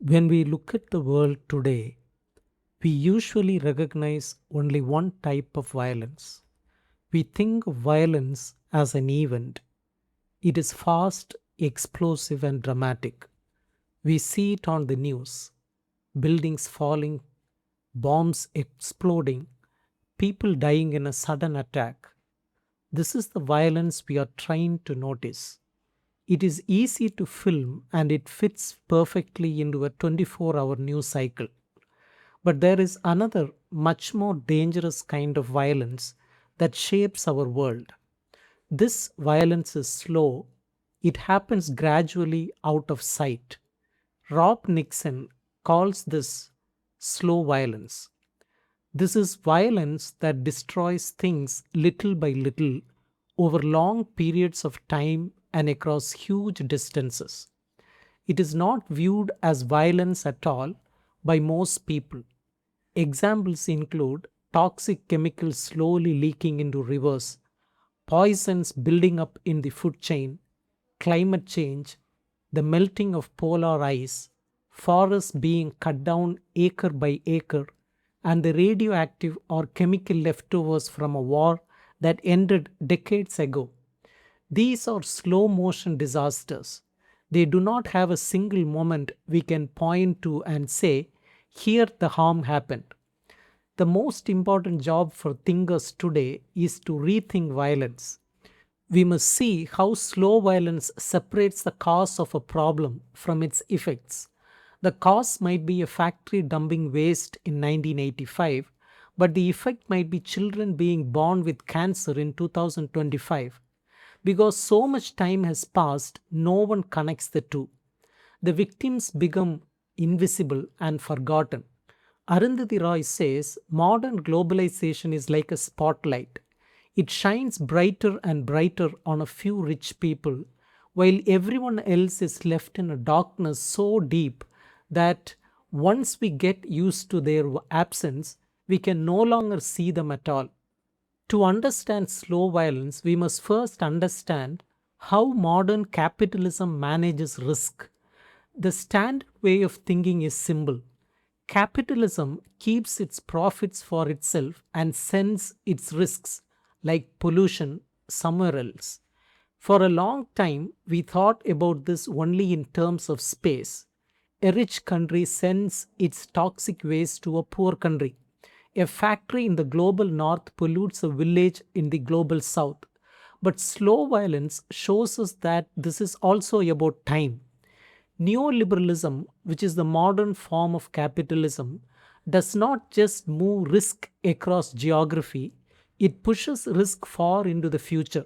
When we look at the world today, we usually recognize only one type of violence. We think of violence as an event. It is fast, explosive, and dramatic. We see it on the news: buildings falling, bombs exploding, people dying in a sudden attack. This is the violence we are trying to notice. It is easy to film and it fits perfectly into a 24-hour news cycle. But there is another, much more dangerous kind of violence that shapes our world. This violence is slow, it happens gradually out of sight. Rob Nixon calls this slow violence. This is violence that destroys things little by little over long periods of time and across huge distances. It is not viewed as violence at all by most people. Examples include toxic chemicals slowly leaking into rivers, poisons building up in the food chain, climate change, the melting of polar ice, forests being cut down acre by acre, and the radioactive or chemical leftovers from a war that ended decades ago. These are slow motion disasters. They do not have a single moment we can point to and say, here the harm happened. The most important job for thinkers today is to rethink violence. We must see how slow violence separates the cause of a problem from its effects. The cause might be a factory dumping waste in 1985, but the effect might be children being born with cancer in 2025. Because so much time has passed, no one connects the two. The victims become invisible and forgotten. Arundhati Roy says modern globalization is like a spotlight. It shines brighter and brighter on a few rich people, while everyone else is left in a darkness so deep that once we get used to their absence, we can no longer see them at all. To understand slow violence, we must first understand how modern capitalism manages risk. The standard way of thinking is simple. Capitalism keeps its profits for itself and sends its risks, like pollution, somewhere else. For a long time, we thought about this only in terms of space. A rich country sends its toxic waste to a poor country. A factory in the global north pollutes a village in the global south. But slow violence shows us that this is also about time. Neoliberalism, which is the modern form of capitalism, does not just move risk across geography, it pushes risk far into the future.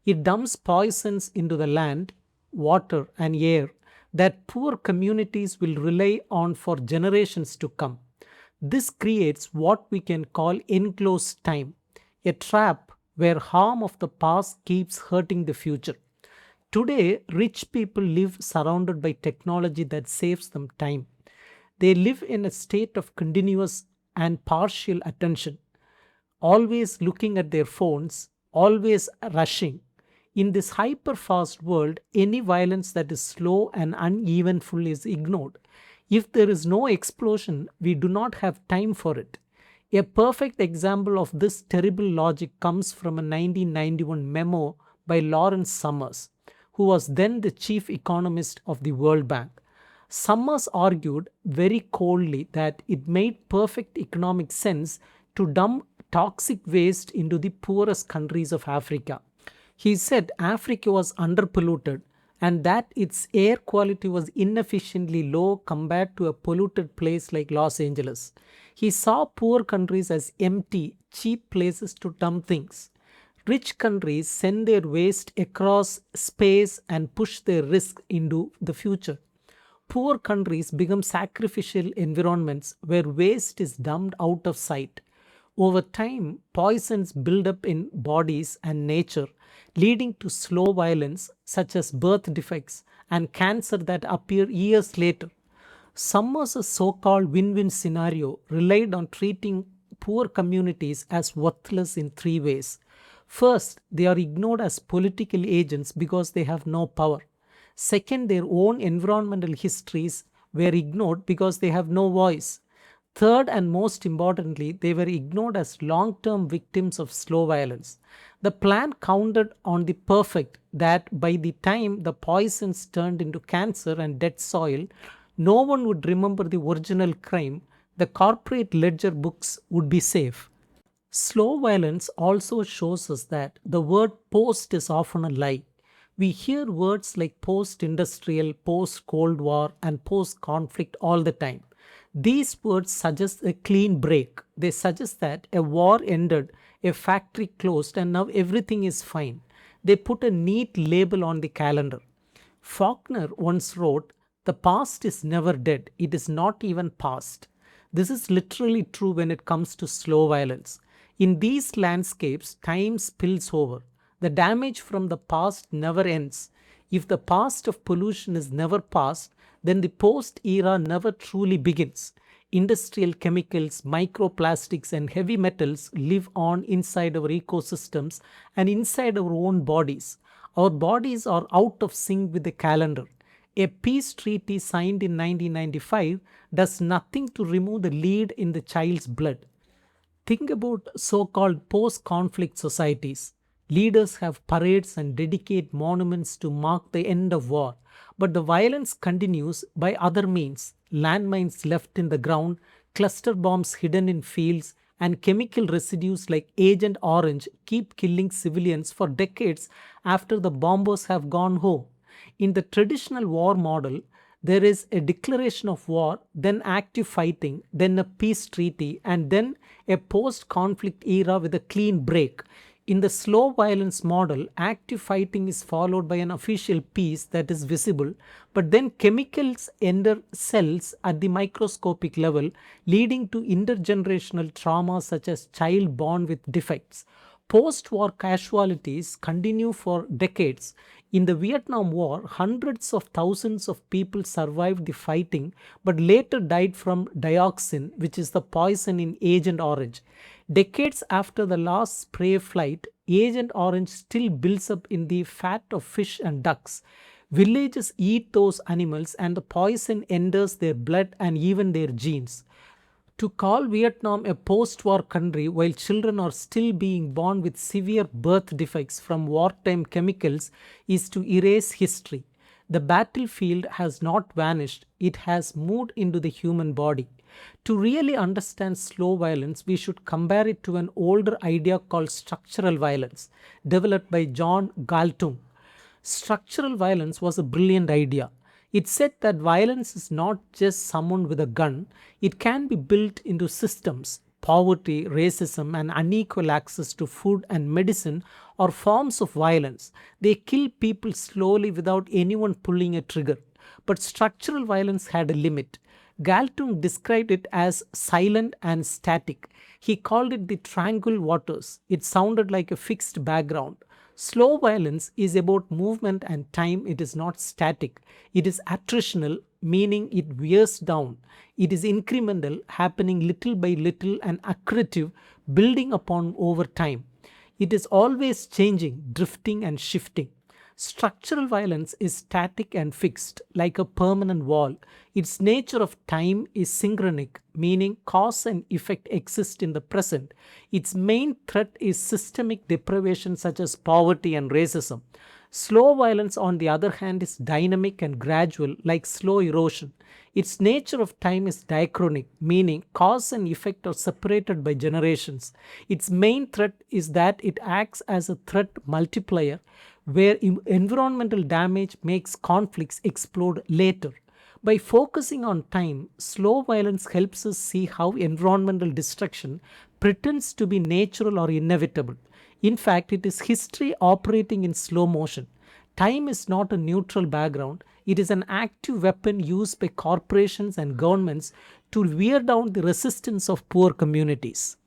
It dumps poisons into the land, water, and air that poor communities will rely on for generations to come. This creates what we can call enclosed time, a trap where harm of the past keeps hurting the future. Today, rich people live surrounded by technology that saves them time. They live in a state of continuous and partial attention, always looking at their phones, always rushing. In this hyper fast world, any violence that is slow and uneventful is ignored. If there is no explosion, we do not have time for it. A perfect example of this terrible logic comes from a 1991 memo by Lawrence Summers, who was then the chief economist of the World Bank. Summers argued very coldly that it made perfect economic sense to dump toxic waste into the poorest countries of Africa. He said Africa was underpolluted and that its air quality was inefficiently low compared to a polluted place like Los Angeles. He saw poor countries as empty, cheap places to dump things. Rich countries send their waste across space and push their risk into the future. Poor countries become sacrificial environments where waste is dumped out of sight. Over time, poisons build up in bodies and nature, leading to slow violence such as birth defects and cancer that appear years later. Summers' so called win win scenario relied on treating poor communities as worthless in three ways. First, they are ignored as political agents because they have no power. Second, their own environmental histories were ignored because they have no voice. Third, and most importantly, they were ignored as long term victims of slow violence. The plan counted on the perfect that by the time the poisons turned into cancer and dead soil, no one would remember the original crime. The corporate ledger books would be safe. Slow violence also shows us that the word post is often a lie. We hear words like post industrial, post Cold War, and post conflict all the time. These words suggest a clean break. They suggest that a war ended, a factory closed, and now everything is fine. They put a neat label on the calendar. Faulkner once wrote, "The past is never dead, it is not even past." This is literally true when it comes to slow violence. In these landscapes, time spills over. The damage from the past never ends. If the past of pollution is never past, then the post era never truly begins. Industrial chemicals, microplastics, and heavy metals live on inside our ecosystems and inside our own bodies. Our bodies are out of sync with the calendar. A peace treaty signed in 1995 does nothing to remove the lead in the child's blood. Think about so called post conflict societies. Leaders have parades and dedicate monuments to mark the end of war, but the violence continues by other means: landmines left in the ground, cluster bombs hidden in fields, and chemical residues like Agent Orange keep killing civilians for decades after the bombers have gone home. In the traditional war model, there is a declaration of war, then active fighting, then a peace treaty, and then a post conflict era with a clean break. In the slow violence model, active fighting is followed by an official peace that is visible, but then chemicals enter cells at the microscopic level, leading to intergenerational trauma such as child born with defects. Post war casualties continue for decades. In the Vietnam War, hundreds of thousands of people survived the fighting but later died from dioxin, which is the poison in Agent Orange. Decades after the last spray flight, Agent Orange still builds up in the fat of fish and ducks. Villages eat those animals and the poison enters their blood and even their genes. To call Vietnam a post war country while children are still being born with severe birth defects from wartime chemicals is to erase history. The battlefield has not vanished, it has moved into the human body. To really understand slow violence, we should compare it to an older idea called structural violence, developed by John Galtung. Structural violence was a brilliant idea. It said that violence is not just someone with a gun, it can be built into systems. Poverty, racism, and unequal access to food and medicine are forms of violence. They kill people slowly without anyone pulling a trigger. But structural violence had a limit. Galtung described it as silent and static. He called it the tranquil waters. It sounded like a fixed background. Slow violence is about movement and time. It is not static. It is attritional, meaning it wears down. It is incremental, happening little by little, and accretive, building upon over time. It is always changing, drifting, and shifting. Structural violence is static and fixed, like a permanent wall. Its nature of time is synchronic, meaning cause and effect exist in the present. Its main threat is systemic deprivation such as poverty and racism. Slow violence, on the other hand, is dynamic and gradual, like slow erosion. Its nature of time is diachronic, meaning cause and effect are separated by generations. Its main threat is that it acts as a threat multiplier, where environmental damage makes conflicts explode later. By focusing on time, slow violence helps us see how environmental destruction pretends to be natural or inevitable. In fact, it is history operating in slow motion. Time is not a neutral background, it is an active weapon used by corporations and governments to wear down the resistance of poor communities.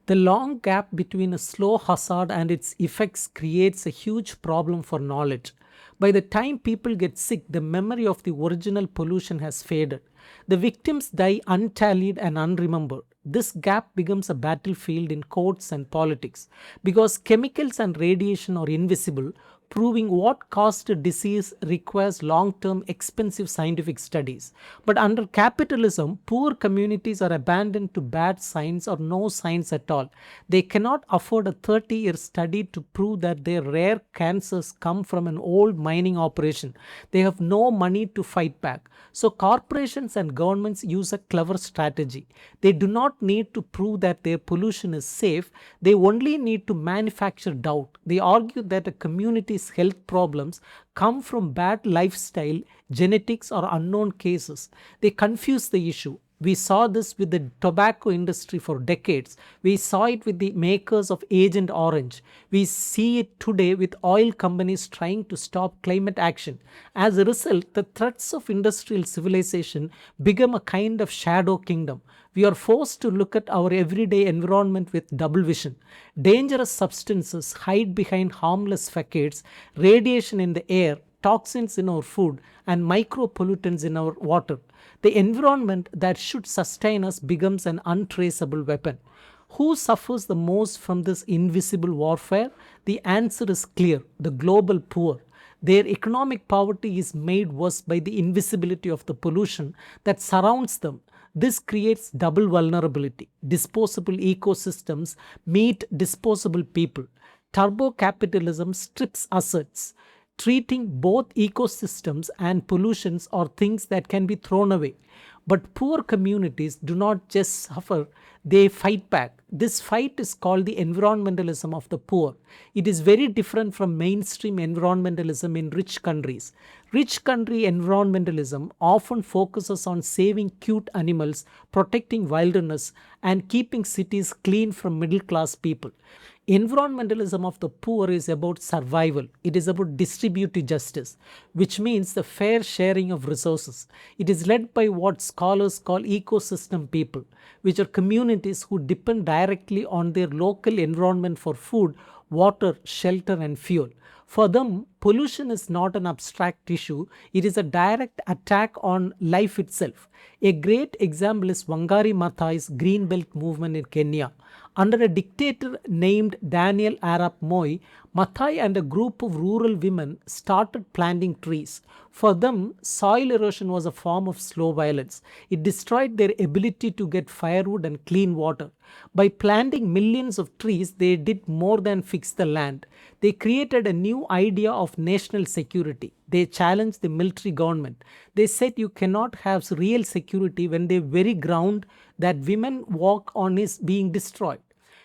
The long gap between a slow hazard and its effects creates a huge problem for knowledge. By the time people get sick, the memory of the original pollution has faded. The victims die untallied and unremembered. This gap becomes a battlefield in courts and politics. Because chemicals and radiation are invisible, proving what caused a disease requires long-term expensive scientific studies. But under capitalism, poor communities are abandoned to bad science or no science at all. They cannot afford a 30-year study to prove that their rare cancers come from an old mining operation. They have no money to fight back. So corporations and governments use a clever strategy. They do not need to prove that their pollution is safe. They only need to manufacture doubt. They argue that a community's health problems come from bad lifestyle, genetics, or unknown cases. They confuse the issue. We saw this with the tobacco industry for decades. We saw it with the makers of Agent Orange. We see it today with oil companies trying to stop climate action. As a result, the threats of industrial civilization become a kind of shadow kingdom. We are forced to look at our everyday environment with double vision. Dangerous substances hide behind harmless facades, radiation in the air, toxins in our food, and micropollutants in our water. The environment that should sustain us becomes an untraceable weapon. Who suffers the most from this invisible warfare? The answer is clear: the global poor. Their economic poverty is made worse by the invisibility of the pollution that surrounds them. This creates double vulnerability. Disposable ecosystems meet disposable people. Turbo-capitalism strips assets. Treating both ecosystems and pollutions are things that can be thrown away. But poor communities do not just suffer, they fight back. This fight is called the environmentalism of the poor. It is very different from mainstream environmentalism in rich countries. Rich country environmentalism often focuses on saving cute animals, protecting wilderness, and keeping cities clean from middle class people. Environmentalism of the poor is about survival. It is about distributive justice, which means the fair sharing of resources. It is led by what scholars call ecosystem people, which are communities who depend directly on their local environment for food, water, shelter, and fuel. For them, pollution is not an abstract issue, it is a direct attack on life itself. A great example is Wangari Maathai's Green Belt movement in Kenya. Under a dictator named Daniel Arap Moi, Maathai and a group of rural women started planting trees. For them, soil erosion was a form of slow violence. It destroyed their ability to get firewood and clean water. By planting millions of trees, they did more than fix the land. They created a new idea of national security. They challenged the military government. They said you cannot have real security when the very ground that women walk on is being destroyed.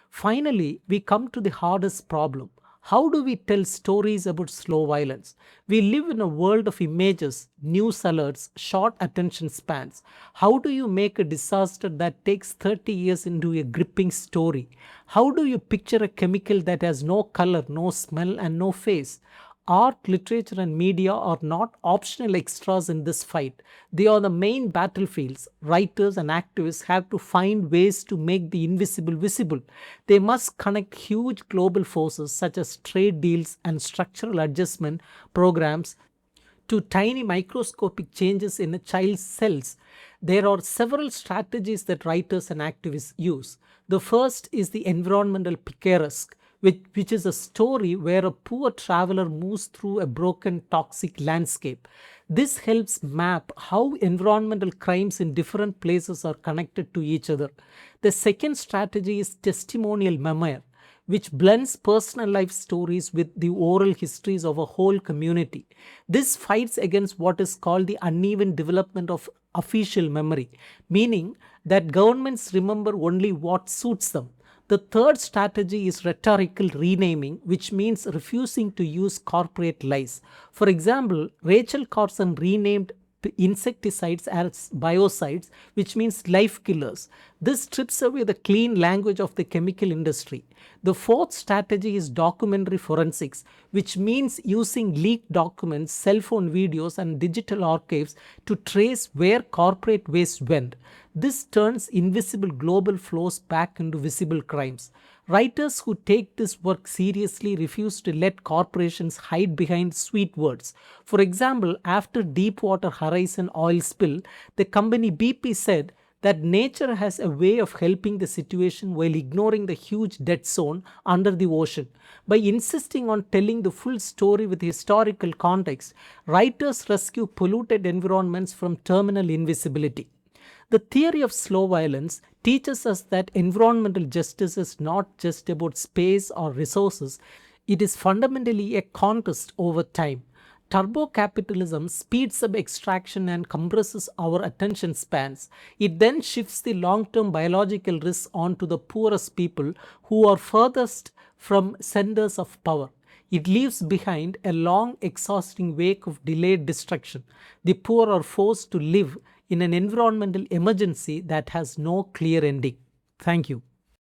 Finally, we come to the hardest problem. How do we tell stories about slow violence? We live in a world of images, news alerts, short attention spans. How do you make a disaster that takes 30 years into a gripping story? How do you picture a chemical that has no color, no smell, and no face? Art, literature, and media are not optional extras in this fight. They are the main battlefields. Writers and activists have to find ways to make the invisible visible. They must connect huge global forces such as trade deals and structural adjustment programs to tiny microscopic changes in a child's cells. There are several strategies that writers and activists use. The first is the environmental picaresque, which is a story where a poor traveler moves through a broken, toxic landscape. This helps map how environmental crimes in different places are connected to each other. The second strategy is testimonial memoir, which blends personal life stories with the oral histories of a whole community. This fights against what is called the uneven development of official memory, meaning that governments remember only what suits them. The third strategy is rhetorical renaming, which means refusing to use corporate lies. For example, Rachel Carson renamed insecticides as biocides, which means life killers. This strips away the clean language of the chemical industry. The fourth strategy is documentary forensics, which means using leaked documents, cell phone videos, and digital archives to trace where corporate waste went. This turns invisible global flows back into visible crimes. Writers who take this work seriously refuse to let corporations hide behind sweet words. For example, after Deepwater Horizon oil spill, the company BP said that nature has a way of helping the situation while ignoring the huge dead zone under the ocean. By insisting on telling the full story with historical context, writers rescue polluted environments from terminal invisibility. The theory of slow violence teaches us that environmental justice is not just about space or resources, it is fundamentally a contest over time. Turbo-capitalism speeds up extraction and compresses our attention spans. It then shifts the long term biological risks onto the poorest people who are furthest from centers of power. It leaves behind a long, exhausting wake of delayed destruction. The poor are forced to live in an environmental emergency that has no clear ending. Thank you.